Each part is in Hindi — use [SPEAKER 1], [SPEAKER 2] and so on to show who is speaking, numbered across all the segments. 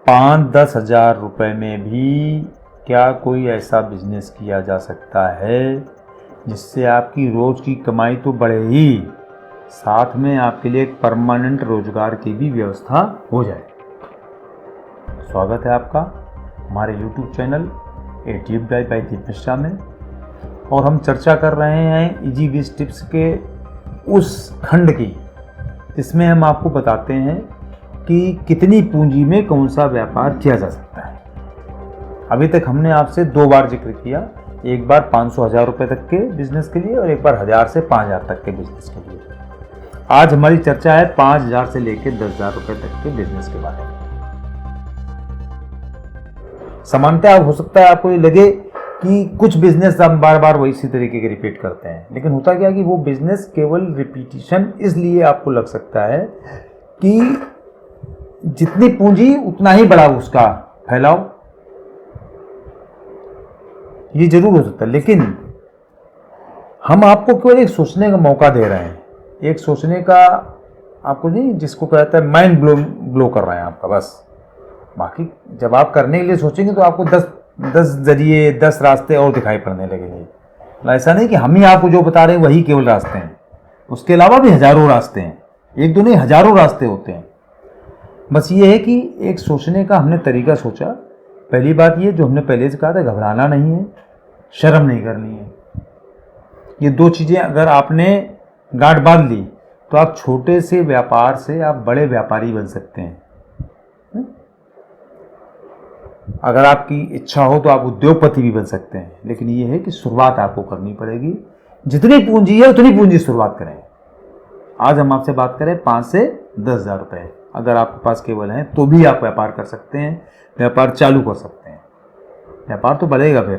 [SPEAKER 1] 5-10 हज़ार रुपये में भी क्या कोई ऐसा बिजनेस किया जा सकता है जिससे आपकी रोज़ की कमाई तो बढ़े ही, साथ में आपके लिए एक परमानेंट रोजगार की भी व्यवस्था हो जाए। स्वागत है आपका हमारे YouTube channel a deep dive by Deep Mishra में, और हम चर्चा कर रहे हैं इजी बिज टिप्स के उस खंड की जिसमें हम आपको बताते हैं कि कितनी पूंजी में कौन सा व्यापार किया जा सकता है। अभी तक हमने आपसे 2 बार जिक्र किया, एक बार 500,000 रुपये तक के बिजनेस के लिए और एक बार 1000 से 5000 तक के बिजनेस के लिए। आज हमारी चर्चा है 5000 से लेकर 10,000 रुपये तक के बिजनेस के बारे में। सामान्यतः हो सकता है आपको ये लगे कि कुछ बिजनेस हम बार बार वही इसी तरीके के रिपीट करते हैं, लेकिन होता क्या कि वो बिजनेस केवल रिपीटिशन इसलिए आपको लग सकता है कि जितनी पूंजी उतना ही बड़ा उसका फैलाव, ये जरूर हो सकता है। लेकिन हम आपको केवल एक सोचने का मौका दे रहे हैं, एक सोचने का आपको नहीं, जिसको कहता है माइंड ब्लो कर रहे हैं आपका, बस। बाकी जब आप करने के लिए सोचेंगे तो आपको 10 जरिए 10 रास्ते और दिखाई पड़ने लगेंगे। ऐसा नहीं कि हम ही आपको जो बता रहे हैं वही केवल रास्ते हैं, उसके अलावा भी हजारों रास्ते हैं, एक दो नहीं हजारों रास्ते होते हैं। बस ये है कि एक सोचने का हमने तरीका सोचा। पहली बात ये जो हमने पहले से कहा था, घबराना नहीं है, शर्म नहीं करनी है। ये 2 चीज़ें अगर आपने गांठ बांध ली तो आप छोटे से व्यापार से आप बड़े व्यापारी बन सकते हैं। अगर आपकी इच्छा हो तो आप उद्योगपति भी बन सकते हैं, लेकिन ये है कि शुरुआत आपको करनी पड़ेगी। जितनी पूंजी है उतनी पूंजी शुरुआत करें। आज हम आपसे बात करें 5 से 10,000 रुपये। अगर आपके पास केवल हैं तो भी आप व्यापार कर सकते हैं, व्यापार चालू कर सकते हैं। व्यापार तो बढ़ेगा, फिर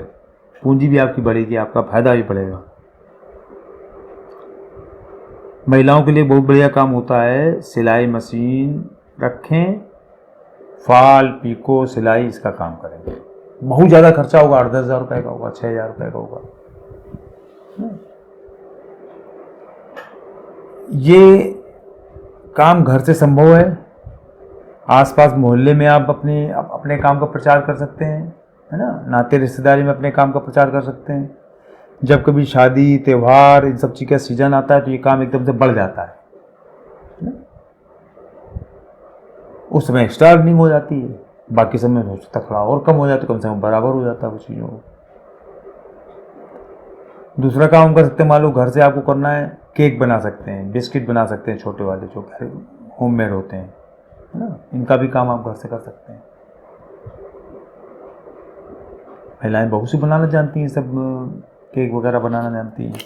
[SPEAKER 1] पूंजी भी आपकी बढ़ेगी, आपका फायदा भी बढ़ेगा। महिलाओं के लिए बहुत बढ़िया काम होता है, सिलाई मशीन रखें, फॉल पीको सिलाई इसका काम करेंगे। बहुत ज़्यादा खर्चा होगा, 8-10 हज़ार रुपये का होगा, 6,000 रुपये का होगा। ये काम घर से संभव है। आसपास मोहल्ले में आप अपने काम का प्रचार कर सकते हैं, है ना। नाते रिश्तेदारी में अपने काम का प्रचार कर सकते हैं। जब कभी शादी त्यौहार इन सब चीज़ का सीजन आता है तो ये काम एकदम से बढ़ जाता है। उस समय एक्स्ट्रा अर्निंग हो जाती है, बाकी समय हो सकता थोड़ा और कम हो जाता है, कम से कम बराबर हो जाता है उस चीज़ों को। दूसरा काम कर सकते हैं, मान लो घर से आपको करना है, केक बना सकते हैं, बिस्किट बना सकते हैं, छोटे वाले जो घर होममेड होते हैं, है ना। इनका भी काम आप घर से कर सकते हैं। महिलाएं बहुत सी बनाना जानती हैं, सब केक वगैरह बनाना जानती हैं।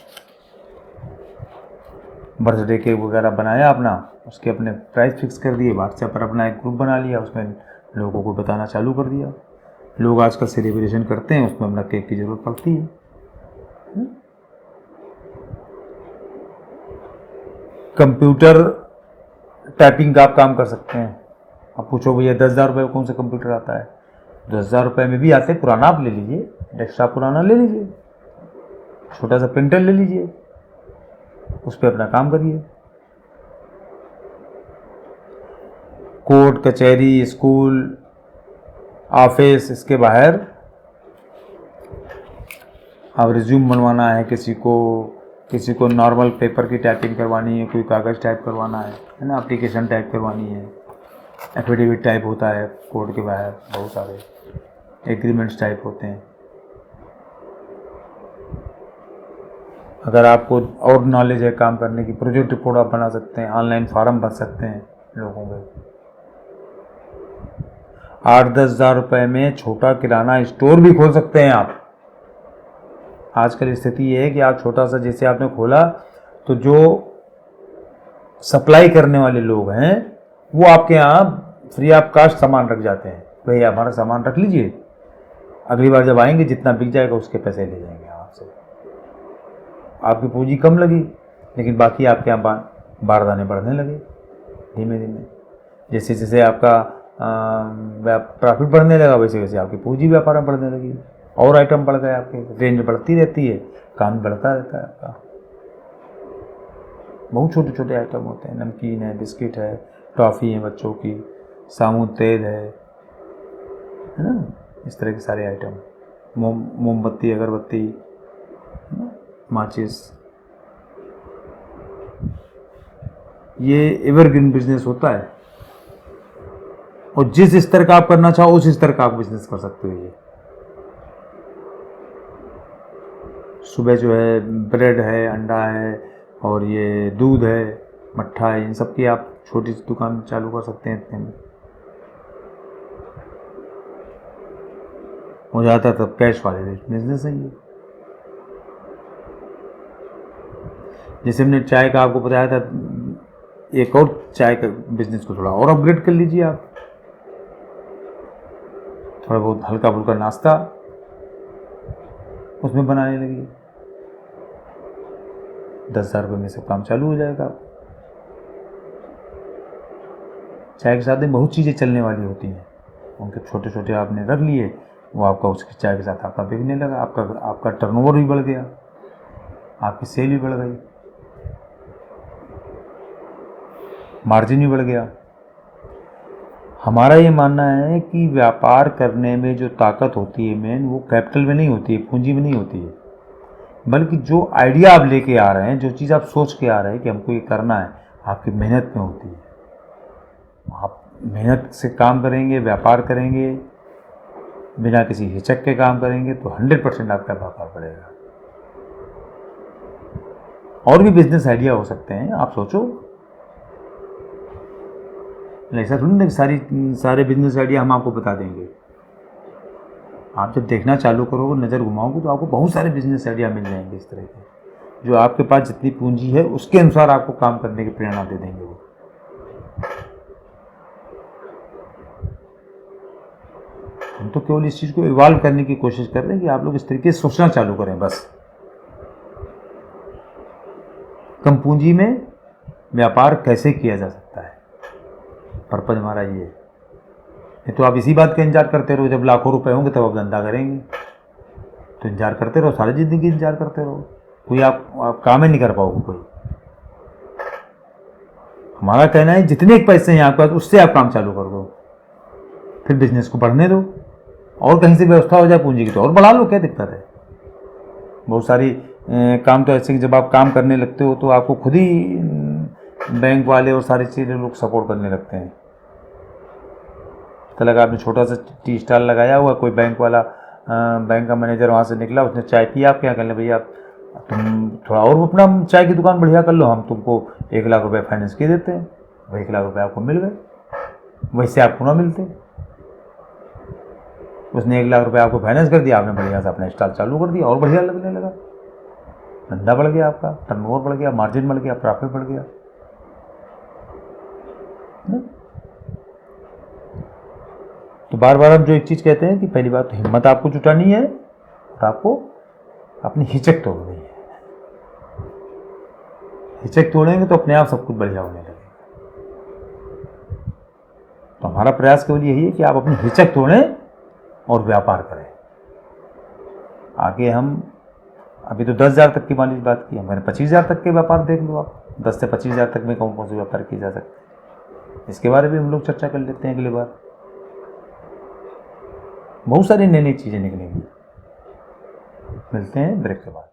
[SPEAKER 1] बर्थडे केक वगैरह बनाया अपना, उसके अपने प्राइस फिक्स कर दिए, व्हाट्सएप पर अपना एक ग्रुप बना लिया, उसमें लोगों को बताना चालू कर दिया। लोग आजकल सेलिब्रेशन करते हैं, उसमें अपना केक की ज़रूरत पड़ती है। कंप्यूटर टाइपिंग का आप काम कर सकते हैं। आप पूछो भैया 10,000 रुपये कौन सा कंप्यूटर आता है? 10,000 रुपये में भी आते, पुराना आप ले लीजिए, डेस्कटॉप पुराना ले लीजिए, छोटा सा प्रिंटर ले लीजिए, उस पर अपना काम करिए। कोर्ट कचहरी स्कूल ऑफिस, इसके बाहर अब रिज्यूम बनवाना है, किसी को नॉर्मल पेपर की टाइपिंग करवानी है, कोई कागज़ टाइप करवाना है ना, एप्लीकेशन टाइप करवानी है, एफिडेविट टाइप होता है कोर्ट के बाहर, बहुत सारे एग्रीमेंट्स टाइप होते हैं। अगर आपको और नॉलेज है काम करने की, प्रोजेक्ट रिपोर्ट आप बना सकते हैं, ऑनलाइन फॉर्म भर सकते हैं लोगों के। 8-10 हज़ार रुपये में छोटा किराना स्टोर भी खोल सकते हैं आप। आजकल स्थिति ये है कि आप छोटा सा जैसे आपने खोला तो जो सप्लाई करने वाले लोग हैं वो आपके यहाँ फ्री ऑफ कास्ट सामान रख जाते हैं, भैया हमारा सामान रख लीजिए, अगली बार जब आएंगे जितना बिक जाएगा उसके पैसे ले जाएंगे आपसे। आपकी पूंजी कम लगी, लेकिन बाकी आपके यहाँ बारदाने बढ़ने लगे धीमे धीमे। जैसे जैसे आपका प्रॉफिट बढ़ने लगा वैसे वैसे आपकी पूंजी व्यापार में बढ़ने लगी, और आइटम बढ़ गए, आपके रेंज बढ़ती रहती है, काम बढ़ता रहता है आपका। बहुत छोटे छोटे आइटम होते हैं, नमकीन है, बिस्किट है, टॉफ़ी है बच्चों की, साबुन तेल है, है ना, इस तरह के सारे आइटम, मोमबत्ती, अगरबत्ती, है ना, माचिस, ये एवरग्रीन बिजनेस होता है। और जिस स्तर का आप करना चाहो उस स्तर का आप बिजनेस कर सकते हो। ये सुबह जो है ब्रेड है, अंडा है, और ये दूध है, मट्ठा है, इन सब की आप छोटी सी दुकान चालू कर सकते हैं इतने में। हो जाता तब कैश वाले बिजनेस है ये। जैसे हमने चाय का आपको बताया था, एक और चाय का बिजनेस को थोड़ा और अपग्रेड कर लीजिए आप। थोड़ा बहुत हल्का फुल्का नाश्ता उसमें बनाने लगिए, 10,000 रुपये में सब काम चालू हो जाएगा। चाय के साथ में बहुत चीज़ें चलने वाली होती हैं, उनके छोटे छोटे आपने रख लिए, वो आपका उसकी चाय के साथ आपका बिकने लगा, आपका टर्नओवर भी बढ़ गया, आपकी सेल भी बढ़ गई, मार्जिन भी बढ़ गया। हमारा ये मानना है कि व्यापार करने में जो ताकत होती है मेन, वो कैपिटल में नहीं होती है, पूंजी में नहीं होती है, बल्कि जो आइडिया आप लेके आ रहे हैं, जो चीज़ आप सोच के आ रहे हैं कि हमको ये करना है, आपकी मेहनत में होती है। आप मेहनत से काम करेंगे, व्यापार करेंगे, बिना किसी हिचक के काम करेंगे तो 100% आपका व्यापार बढ़ेगा। और भी बिजनेस आइडिया हो सकते हैं, आप सोचो। ऐसा थोड़ी ना सारे बिजनेस आइडिया हम आपको बता देंगे। आप जब देखना चालू करोगे, नज़र घुमाओगे, तो आपको बहुत सारे बिजनेस आइडिया मिल जाएंगे इस तरह के, जो आपके पास जितनी पूंजी है उसके अनुसार आपको काम करने की प्रेरणा दे देंगे वो। हम तो केवल इस चीज़ को इवॉल्व करने की कोशिश कर रहे हैं कि आप लोग इस तरीके से सोचना चालू करें। बस कम पूंजी में व्यापार कैसे किया जा सकता है, पर्पज हमारा ये है। नहीं तो आप इसी बात का इंतजार करते रहो, जब लाखों रुपए होंगे तब आप धंधा करेंगे। तो इंतजार करते रहो, सारी ज़िंदगी इंतजार करते रहो, कोई आप काम ही नहीं कर पाओगे कोई। हमारा कहना है जितने पैसे हैं आपके पास उससे आप काम चालू कर दो, फिर बिजनेस को बढ़ने दो, और कहीं से व्यवस्था हो जाए पूंजी की तो और बढ़ा लो, क्या दिक्कत है। बहुत सारी काम तो ऐसे कि जब आप काम करने लगते हो तो आपको खुद ही बैंक वाले और सारी चीज़ें लोग सपोर्ट करने लगते हैं। तो लगा आपने छोटा सा टी स्टॉल लगाया हुआ, कोई बैंक वाला, बैंक का मैनेजर वहाँ से निकला, उसने चाय पिया, आप क्या कर ले भैया, तुम थोड़ा और अपना चाय की दुकान बढ़िया कर लो, हम तुमको 1 लाख रुपए फाइनेंस के देते हैं। वो 1 लाख रुपए आपको मिल गए, वैसे आपको ना मिलते। उसने 1 लाख रुपए आपको फाइनेंस कर दिया, आपने बढ़िया से अपना स्टॉल चालू कर दिया, और बढ़िया लगने लगा, धंधा बढ़ गया, आपका टर्नओवर बढ़ गया, मार्जिन बढ़ गया, प्रॉफिट बढ़ गया। तो बार बार हम जो एक चीज़ कहते हैं कि पहली बात तो हिम्मत आपको जुटानी है, और आपको अपनी हिचक तोड़नी है। हिचक तोड़ेंगे तो अपने आप सब कुछ बढ़िया होने लगेगा। तो हमारा प्रयास केवल यही है कि आप अपनी हिचक तोड़ें और व्यापार करें। आगे हम अभी तो 10,000 तक की वाली बात की, मैंने 25,000 तक के व्यापार देख लो आप। 10 से 25,000 तक में कौन कौन से व्यापार किए जा सकते हैं, इसके बारे में हम लोग चर्चा कर लेते हैं अगली बार। बहुत सारी नई नई चीज़ें निकलेंगी। मिलते हैं ब्रेक के बाद।